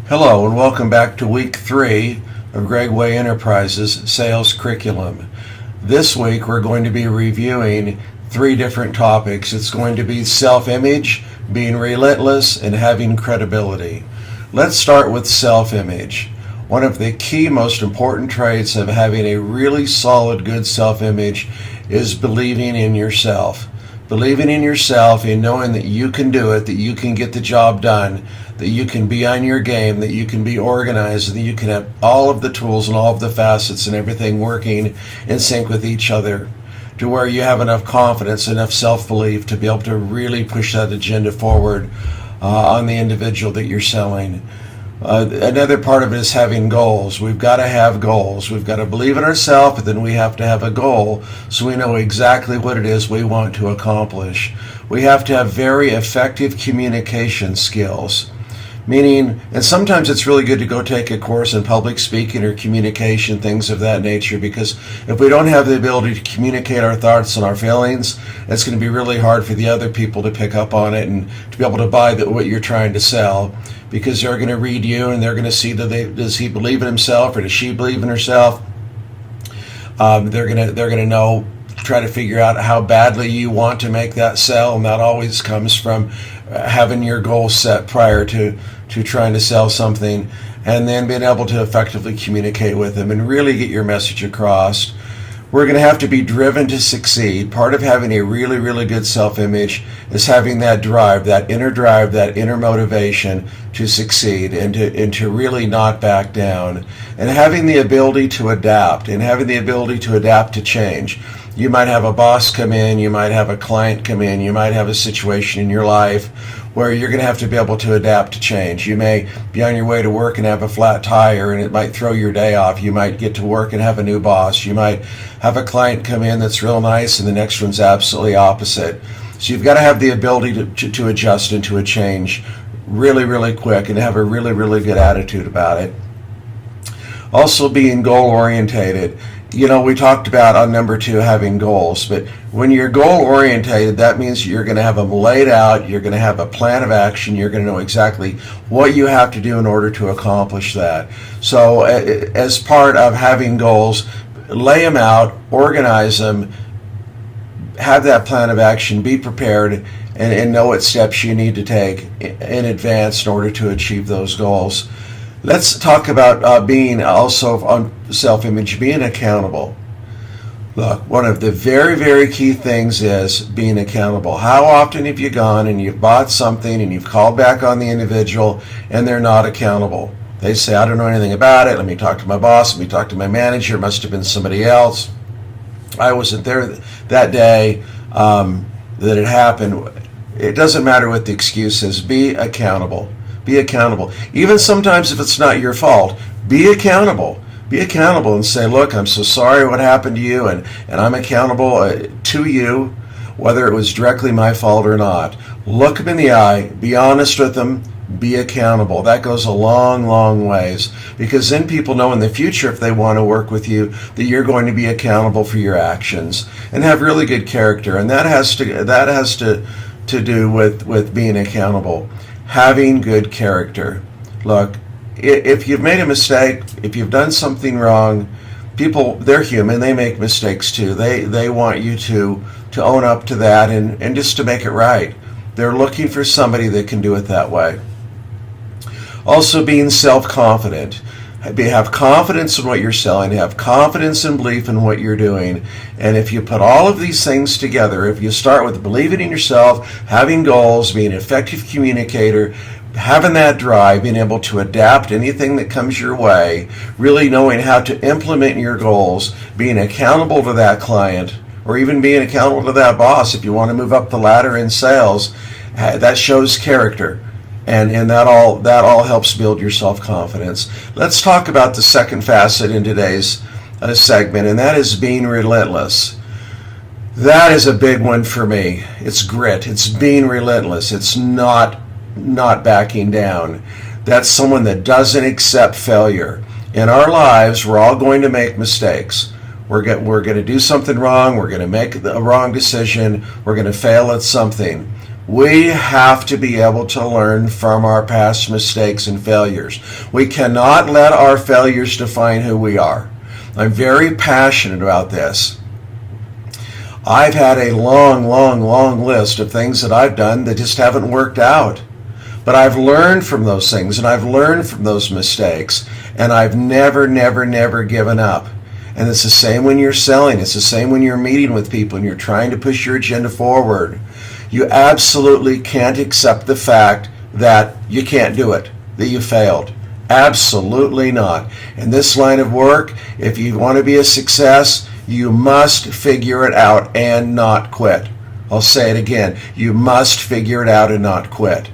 Hello and welcome back to week 3 of Greg Way Enterprises Sales Curriculum. This week we're going to be reviewing 3 different topics. It's going to be self-image, being relentless, and having credibility. Let's start with self-image. One of the key, most important traits of having a really solid, good self-image is believing in yourself. Believing in yourself and knowing that you can do it, that you can get the job done, that you can be on your game, that you can be organized, that you can have all of the tools and all of the facets and everything working in sync with each other, to where you have enough confidence, enough self-belief to be able to really push that agenda forward on the individual that you're selling. Another part of it is having goals. We've got to have goals. We've got to believe in ourselves, but then we have to have a goal so we know exactly what it is we want to accomplish. We have to have very effective communication skills. Meaning, and sometimes it's really good to go take a course in public speaking or communication, things of that nature, because if we don't have the ability to communicate our thoughts and our feelings, it's going to be really hard for the other people to pick up on it and to be able to buy what you're trying to sell, because they're going to read you and they're going to see does he believe in himself or does she believe in herself. They're going to know, try to figure out how badly you want to make that sell, and that always comes from having your goals set prior to trying to sell something, and then being able to effectively communicate with them and really get your message across. We're going to have to be driven to succeed. Part of having a really, really good self-image is having that drive, that inner motivation to succeed and to really not back down, and having the ability to adapt to change. You might have a boss come in, you might have a client come in, you might have a situation in your life where you're going to have to be able to adapt to change. You may be on your way to work and have a flat tire and it might throw your day off. You might get to work and have a new boss. You might have a client come in that's real nice and the next one's absolutely opposite. So you've got to have the ability to adjust into a change really, really quick and have a really, really good attitude about it. Also being goal-orientated. You know, we talked about on number 2 having goals, but when you're goal-orientated, that means you're going to have them laid out, you're going to have a plan of action, you're going to know exactly what you have to do in order to accomplish that. So as part of having goals, lay them out, organize them, have that plan of action, be prepared, and know what steps you need to take in advance in order to achieve those goals. Let's talk about being also on self-image, being accountable. Look, one of the very, very key things is being accountable. How often have you gone and you've bought something and you've called back on the individual and they're not accountable? They say, I don't know anything about it. Let me talk to my boss. Let me talk to my manager. It must have been somebody else. I wasn't there that day that it happened. It doesn't matter what the excuse is. Be accountable. Be accountable. Even sometimes if it's not your fault, be accountable. Be accountable and say, look, I'm so sorry what happened to you, and I'm accountable to you, whether it was directly my fault or not. Look them in the eye, be honest with them, be accountable. That goes a long, long ways, because then people know in the future, if they want to work with you, that you're going to be accountable for your actions and have really good character. And that has to do with being accountable. Having good character. Look, if you've made a mistake, if you've done something wrong, people, they're human, they make mistakes too. They want you to own up to that and just to make it right. They're looking for somebody that can do it that way. Also being self-confident. Have confidence in what you're selling, have confidence and belief in what you're doing. And if you put all of these things together, if you start with believing in yourself, having goals, being an effective communicator, having that drive, being able to adapt anything that comes your way, really knowing how to implement your goals, being accountable to that client, or even being accountable to that boss if you want to move up the ladder in sales, that shows character. And that all helps build your self-confidence. Let's talk about the second facet in today's segment, and that is being relentless. That is a big one for me. It's grit. It's being relentless. It's not backing down. That's someone that doesn't accept failure. In our lives, we're all going to make mistakes. We're going to do something wrong. We're going to make a wrong decision. We're going to fail at something. We have to be able to learn from our past mistakes and failures. We cannot let our failures define who we are. I'm very passionate about this. I've had a long list of things that I've done that just haven't worked out. But I've learned from those things, and I've learned from those mistakes, and I've never given up. And it's the same when you're selling. It's the same when you're meeting with people and you're trying to push your agenda forward. You absolutely can't accept the fact that you can't do it, that you failed. Absolutely not. In this line of work, if you want to be a success, you must figure it out and not quit. I'll say it again. You must figure it out and not quit.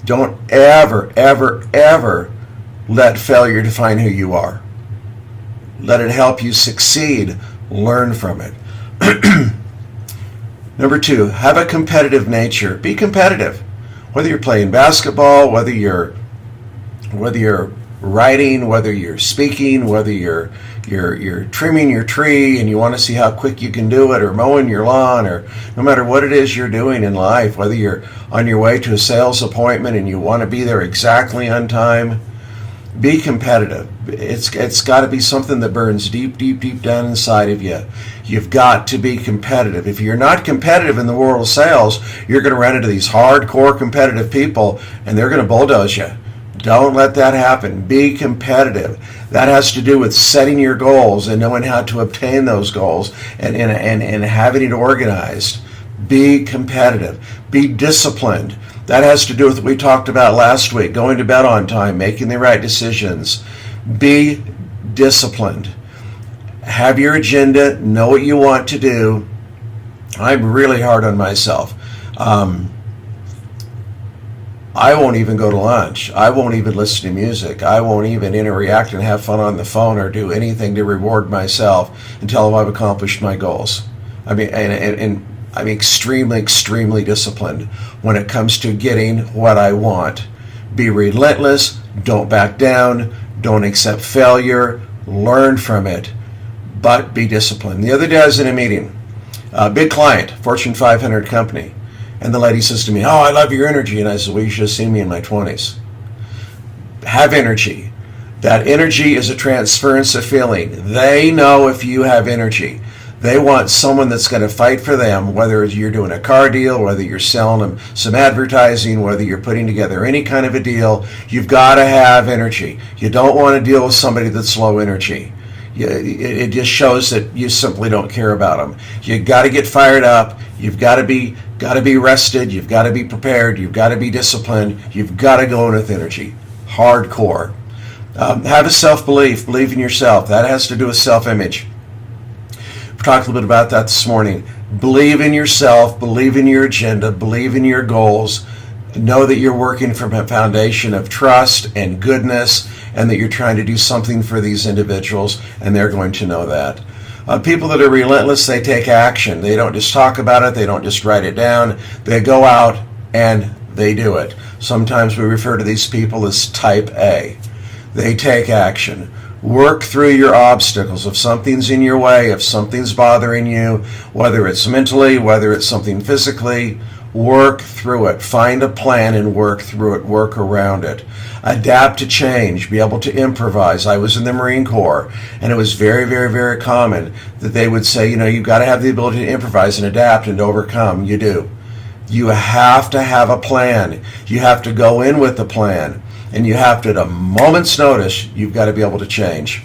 Don't ever let failure define who you are. Let it help you succeed. Learn from it. Number 2, have a competitive nature. Be competitive. Whether you're playing basketball, whether you're writing, whether you're speaking, whether you're trimming your tree and you want to see how quick you can do it, or mowing your lawn, or no matter what it is you're doing in life, whether you're on your way to a sales appointment and you want to be there exactly on time, be competitive. It's got to be something that burns deep down inside of you. You've got to be competitive. If you're not competitive in the world of sales, you're going to run into these hardcore competitive people and they're going to bulldoze you. Don't let that happen. Be competitive. That has to do with setting your goals and knowing how to obtain those goals and having it organized. Be competitive. Be disciplined. That has to do with what we talked about last week, going to bed on time, making the right decisions. Be disciplined. Have your agenda. Know what you want to do. I'm really hard on myself. I won't even go to lunch. I won't even listen to music. I won't even interact and have fun on the phone or do anything to reward myself until I've accomplished my goals. I mean, and I'm extremely disciplined when it comes to getting what I want. Be relentless. Don't back down. Don't accept failure. Learn from it, but be disciplined. The other day I was in a meeting. A big client, Fortune 500 company. And the lady says to me, "Oh, I love your energy." And I said, "Well, you should have seen me in my 20s. Have energy. That energy is a transference of feeling. They know if you have energy. They want someone that's going to fight for them, whether you're doing a car deal, whether you're selling them some advertising, whether you're putting together any kind of a deal. You've got to have energy. You don't want to deal with somebody that's low energy. It just shows that you simply don't care about them. You got to get fired up. You've got to be rested. You've got to be prepared. You've got to be disciplined. You've got to go in with energy. Hardcore. Have a self-belief. Believe in yourself. That has to do with self-image. We talked a little bit about that this morning. Believe in yourself. Believe in your agenda. Believe in your goals. Know that you're working from a foundation of trust and goodness, and that you're trying to do something for these individuals, and they're going to know that. People that are relentless, they take action. They don't just talk about it. They don't just write it down. They go out and they do it. Sometimes we refer to these people as type A. They take action. Work through your obstacles. If something's in your way, if something's bothering you, whether it's mentally, whether it's something physically, work through it. Find a plan and work through it. Work around it. Adapt to change. Be able to improvise. I was in the Marine Corps, and it was very common that they would say, you've got to have the ability to improvise and adapt and overcome. You do. You have to have a plan. You have to go in with the plan, and you have to, at a moment's notice, you've got to be able to change.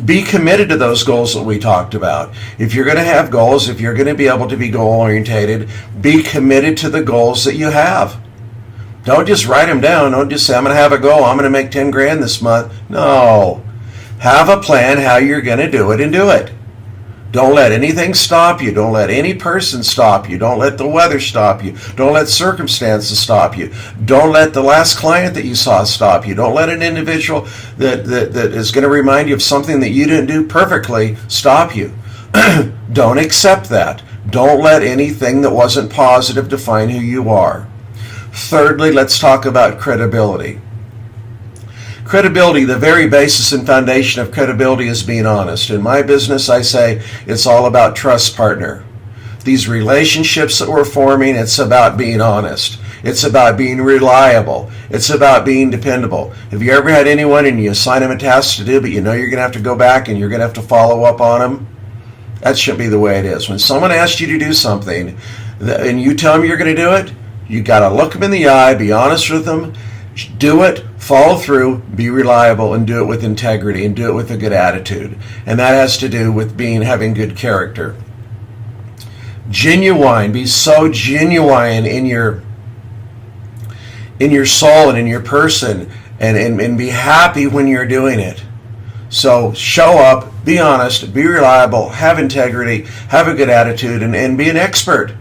Be committed to those goals that we talked about. If you're going to have goals, if you're going to be able to be goal-orientated, be committed to the goals that you have. Don't just write them down. Don't just say, I'm going to have a goal. I'm going to make 10 grand this month. No. Have a plan how you're going to do it and do it. Don't let anything stop you. Don't let any person stop you. Don't let the weather stop you. Don't let circumstances stop you. Don't let the last client that you saw stop you. Don't let an individual that is going to remind you of something that you didn't do perfectly stop you. Don't accept that. Don't let anything that wasn't positive define who you are. Thirdly, let's talk about credibility. Credibility, the very basis and foundation of credibility is being honest. In my business, I say it's all about trust partner. These relationships that we're forming, it's about being honest. It's about being reliable. It's about being dependable. Have you ever had anyone and you assign them a task to do, but you know you're going to have to go back and you're going to have to follow up on them? That shouldn't be the way it is. When someone asks you to do something and you tell them you're going to do it, you got to look them in the eye, be honest with them, do it, follow through, be reliable, and do it with integrity and do it with a good attitude. And that has to do with having good character. Genuine, be so genuine in your soul and in your person, and be happy when you're doing it. So show up, be honest, be reliable, have integrity, have a good attitude, and be an expert.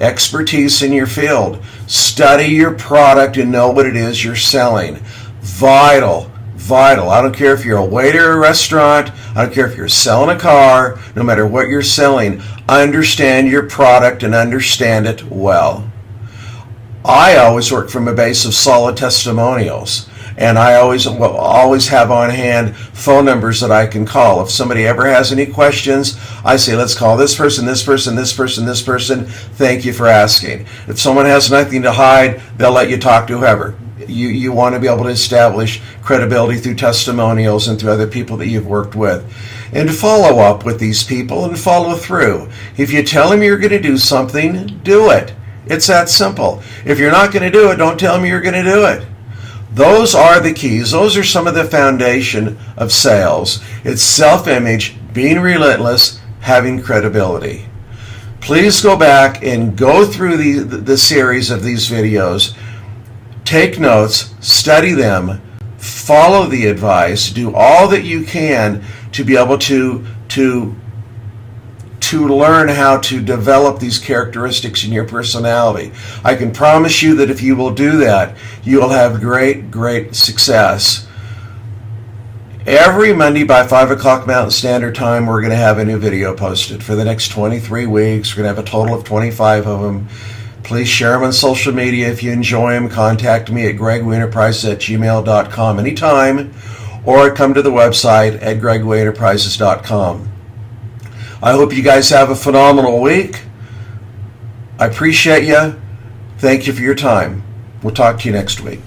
Expertise in your field. Study your product and know what it is you're selling. Vital. I don't care if you're a waiter at a restaurant. I don't care if you're selling a car. No matter what you're selling, understand your product and understand it well. I always work from a base of solid testimonials. And I always have on hand phone numbers that I can call. If somebody ever has any questions, I say, let's call this person, this person, this person, this person. Thank you for asking. If someone has nothing to hide, they'll let you talk to whoever. You want to be able to establish credibility through testimonials and through other people that you've worked with. And follow up with these people and follow through. If you tell them you're going to do something, do it. It's that simple. If you're not going to do it, don't tell them you're going to do it. Those are the keys. Those are some of the foundation of sales. It's self-image, being relentless, having credibility. Please go back and go through the series of these videos. Take notes, study them, follow the advice, do all that you can to be able to learn how to develop these characteristics in your personality. I can promise you that if you will do that, you will have great success. Every Monday by 5 o'clock Mountain Standard Time, we're going to have a new video posted. For the next 23 weeks, we're going to have a total of 25 of them. Please share them on social media. If you enjoy them, contact me at gregwayenterprises@gmail.com anytime, or come to the website at gregwayenterprises.com. I hope you guys have a phenomenal week. I appreciate you. Thank you for your time. We'll talk to you next week.